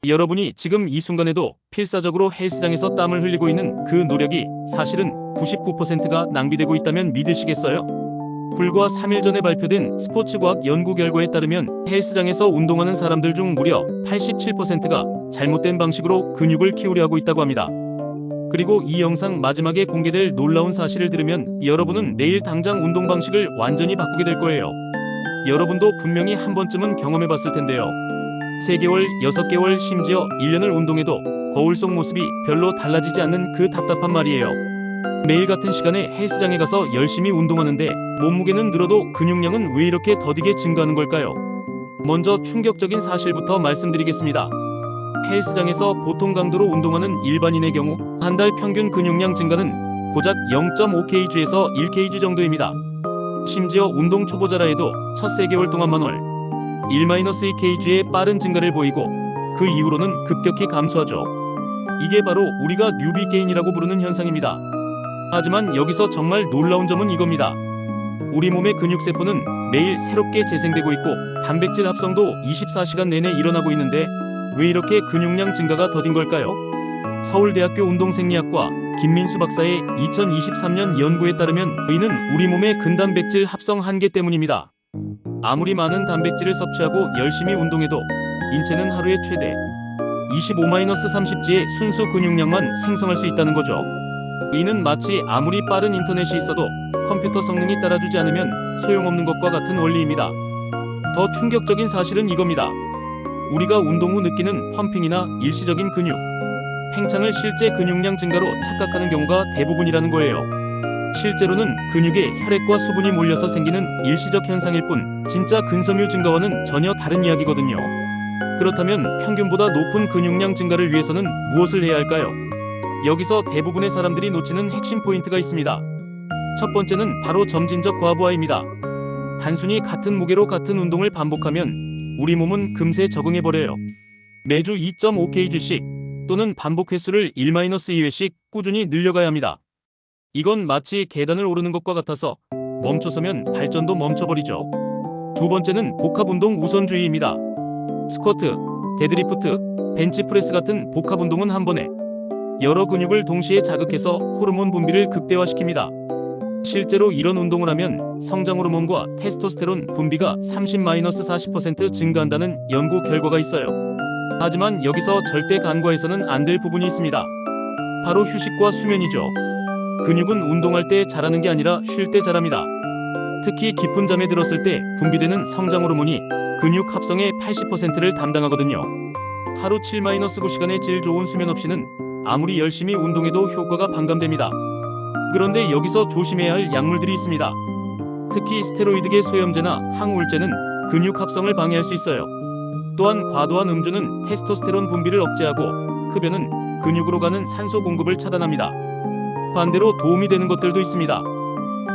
여러분이 지금 이 순간에도 필사적으로 헬스장에서 땀을 흘리고 있는 그 노력이 사실은 99%가 낭비되고 있다면 믿으시겠어요? 불과 3일 전에 발표된 스포츠과학 연구 결과에 따르면 헬스장에서 운동하는 사람들 중 무려 87%가 잘못된 방식으로 근육을 키우려 하고 있다고 합니다. 그리고 이 영상 마지막에 공개될 놀라운 사실을 들으면 여러분은 내일 당장 운동 방식을 완전히 바꾸게 될 거예요. 여러분도 분명히 한 번쯤은 경험해 봤을 텐데요. 3개월, 6개월, 심지어 1년을 운동해도 거울 속 모습이 별로 달라지지 않는 그 답답한 말이에요. 매일 같은 시간에 헬스장에 가서 열심히 운동하는데 몸무게는 늘어도 근육량은 왜 이렇게 더디게 증가하는 걸까요? 먼저 충격적인 사실부터 말씀드리겠습니다. 헬스장에서 보통 강도로 운동하는 일반인의 경우 한 달 평균 근육량 증가는 고작 0.5kg에서 1kg 정도입니다. 심지어 운동 초보자라 해도 첫 3개월 동안만 월 1-2kg의 빠른 증가를 보이고 그 이후로는 급격히 감소하죠. 이게 바로 우리가 뉴비 게인이라고 부르는 현상입니다. 하지만 여기서 정말 놀라운 점은 이겁니다. 우리 몸의 근육세포는 매일 새롭게 재생되고 있고 단백질 합성도 24시간 내내 일어나고 있는데 왜 이렇게 근육량 증가가 더딘 걸까요? 서울대학교 운동생리학과 김민수 박사의 2023년 연구에 따르면 이는 우리 몸의 근단백질 합성 한계 때문입니다. 아무리 많은 단백질을 섭취하고 열심히 운동해도 인체는 하루에 최대 25-30G의 순수 근육량만 생성할 수 있다는 거죠. 이는 마치 아무리 빠른 인터넷이 있어도 컴퓨터 성능이 따라주지 않으면 소용없는 것과 같은 원리입니다. 더 충격적인 사실은 이겁니다. 우리가 운동 후 느끼는 펌핑이나 일시적인 근육, 팽창을 실제 근육량 증가로 착각하는 경우가 대부분이라는 거예요. 실제로는 근육에 혈액과 수분이 몰려서 생기는 일시적 현상일 뿐 진짜 근섬유 증가와는 전혀 다른 이야기거든요. 그렇다면 평균보다 높은 근육량 증가를 위해서는 무엇을 해야 할까요? 여기서 대부분의 사람들이 놓치는 핵심 포인트가 있습니다. 첫 번째는 바로 점진적 과부하입니다. 단순히 같은 무게로 같은 운동을 반복하면 우리 몸은 금세 적응해버려요. 매주 2.5kg씩 또는 반복 횟수를 1-2회씩 꾸준히 늘려가야 합니다. 이건 마치 계단을 오르는 것과 같아서 멈춰서면 발전도 멈춰버리죠. 두 번째는 복합운동 우선주의입니다. 스쿼트, 데드리프트, 벤치프레스 같은 복합운동은 한 번에 여러 근육을 동시에 자극해서 호르몬 분비를 극대화시킵니다. 실제로 이런 운동을 하면 성장 호르몬과 테스토스테론 분비가 30-40% 증가한다는 연구 결과가 있어요. 하지만 여기서 절대 간과해서는 안 될 부분이 있습니다. 바로 휴식과 수면이죠. 근육은 운동할 때 자라는 게 아니라 쉴 때 자랍니다. 특히 깊은 잠에 들었을 때 분비되는 성장 호르몬이 근육 합성의 80%를 담당하거든요. 하루 7-9시간의 질 좋은 수면 없이는 아무리 열심히 운동해도 효과가 반감됩니다. 그런데 여기서 조심해야 할 약물들이 있습니다. 특히 스테로이드계 소염제나 항우울제는 근육 합성을 방해할 수 있어요. 또한 과도한 음주는 테스토스테론 분비를 억제하고 흡연은 근육으로 가는 산소 공급을 차단합니다. 반대로 도움이 되는 것들도 있습니다.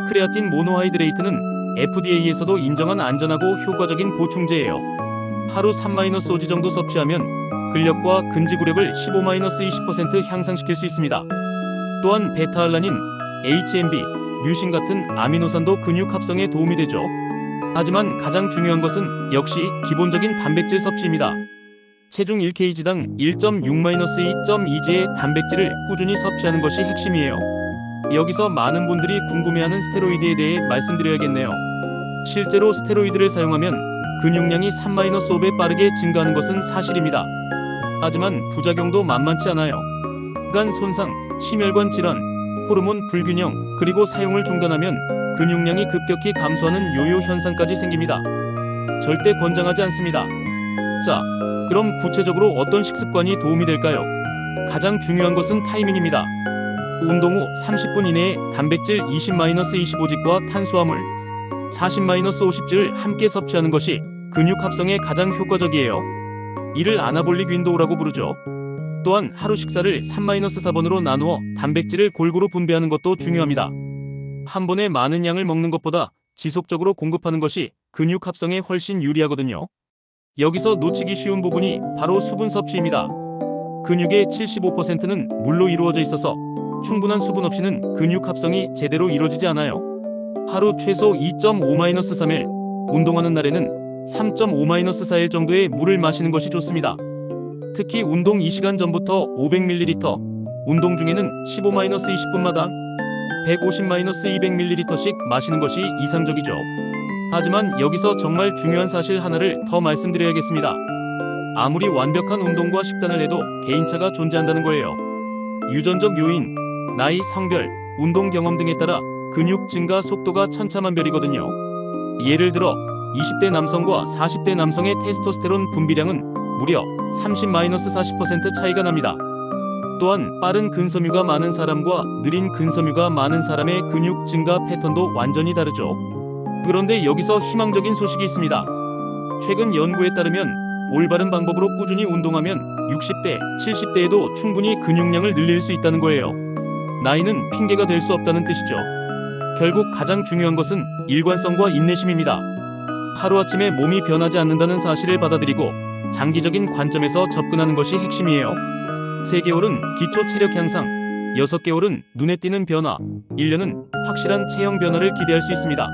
크레아틴 모노하이드레이트는 FDA에서도 인정한 안전하고 효과적인 보충제예요. 하루 3-5G 정도 섭취하면 근력과 근지구력을 15-20% 향상시킬 수 있습니다. 또한 베타알라닌, HMB, 뮤신 같은 아미노산도 근육 합성에 도움이 되죠. 하지만 가장 중요한 것은 역시 기본적인 단백질 섭취입니다. 체중 1kg당 1.6-2.2g의 단백질을 꾸준히 섭취하는 것이 핵심이에요. 여기서 많은 분들이 궁금해하는 스테로이드에 대해 말씀드려야겠네요. 실제로 스테로이드를 사용하면 근육량이 3-5배 빠르게 증가하는 것은 사실입니다. 하지만 부작용도 만만치 않아요. 간 손상, 심혈관 질환, 호르몬 불균형, 그리고 사용을 중단하면 근육량이 급격히 감소하는 요요 현상까지 생깁니다. 절대 권장하지 않습니다. 자, 그럼 구체적으로 어떤 식습관이 도움이 될까요? 가장 중요한 것은 타이밍입니다. 운동 후 30분 이내에 단백질 20-25g과 탄수화물 40-50g를 함께 섭취하는 것이 근육 합성에 가장 효과적이에요. 이를 아나볼릭 윈도우라고 부르죠. 또한 하루 식사를 3-4번으로 나누어 단백질을 골고루 분배하는 것도 중요합니다. 한 번에 많은 양을 먹는 것보다 지속적으로 공급하는 것이 근육 합성에 훨씬 유리하거든요. 여기서 놓치기 쉬운 부분이 바로 수분 섭취입니다. 근육의 75%는 물로 이루어져 있어서 충분한 수분 없이는 근육 합성이 제대로 이루어지지 않아요. 하루 최소 2.5-3일, 운동하는 날에는 3.5-4일 정도의 물을 마시는 것이 좋습니다. 특히 운동 2시간 전부터 500ml, 운동 중에는 15-20분마다 150-200ml씩 마시는 것이 이상적이죠. 하지만 여기서 정말 중요한 사실 하나를 더 말씀드려야겠습니다. 아무리 완벽한 운동과 식단을 해도 개인차가 존재한다는 거예요. 유전적 요인, 나이, 성별, 운동 경험 등에 따라 근육 증가 속도가 천차만별이거든요. 예를 들어 20대 남성과 40대 남성의 테스토스테론 분비량은 무려 30-40% 차이가 납니다. 또한 빠른 근섬유가 많은 사람과 느린 근섬유가 많은 사람의 근육 증가 패턴도 완전히 다르죠. 그런데 여기서 희망적인 소식이 있습니다. 최근 연구에 따르면 올바른 방법으로 꾸준히 운동하면 60대, 70대에도 충분히 근육량을 늘릴 수 있다는 거예요. 나이는 핑계가 될 수 없다는 뜻이죠. 결국 가장 중요한 것은 일관성과 인내심입니다. 하루아침에 몸이 변하지 않는다는 사실을 받아들이고 장기적인 관점에서 접근하는 것이 핵심이에요. 3개월은 기초 체력 향상, 6개월은 눈에 띄는 변화, 1년은 확실한 체형 변화를 기대할 수 있습니다.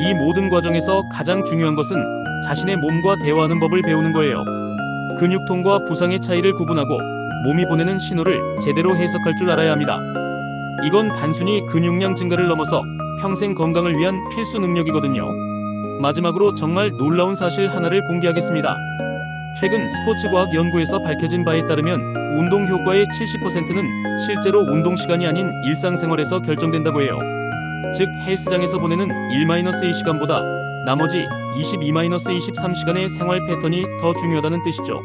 이 모든 과정에서 가장 중요한 것은 자신의 몸과 대화하는 법을 배우는 거예요. 근육통과 부상의 차이를 구분하고 몸이 보내는 신호를 제대로 해석할 줄 알아야 합니다. 이건 단순히 근육량 증가를 넘어서 평생 건강을 위한 필수 능력이거든요. 마지막으로 정말 놀라운 사실 하나를 공개하겠습니다. 최근 스포츠과학 연구에서 밝혀진 바에 따르면 운동 효과의 70%는 실제로 운동 시간이 아닌 일상생활에서 결정된다고 해요. 즉 헬스장에서 보내는 1-2시간보다 나머지 22-23시간의 생활 패턴이 더 중요하다는 뜻이죠.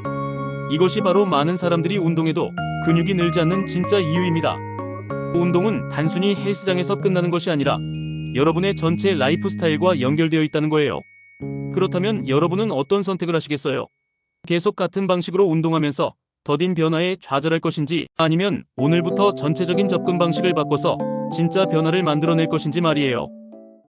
이것이 바로 많은 사람들이 운동해도 근육이 늘지 않는 진짜 이유입니다. 운동은 단순히 헬스장에서 끝나는 것이 아니라 여러분의 전체 라이프 스타일과 연결되어 있다는 거예요. 그렇다면 여러분은 어떤 선택을 하시겠어요? 계속 같은 방식으로 운동하면서 더딘 변화에 좌절할 것인지, 아니면 오늘부터 전체적인 접근 방식을 바꿔서 진짜 변화를 만들어낼 것인지 말이에요.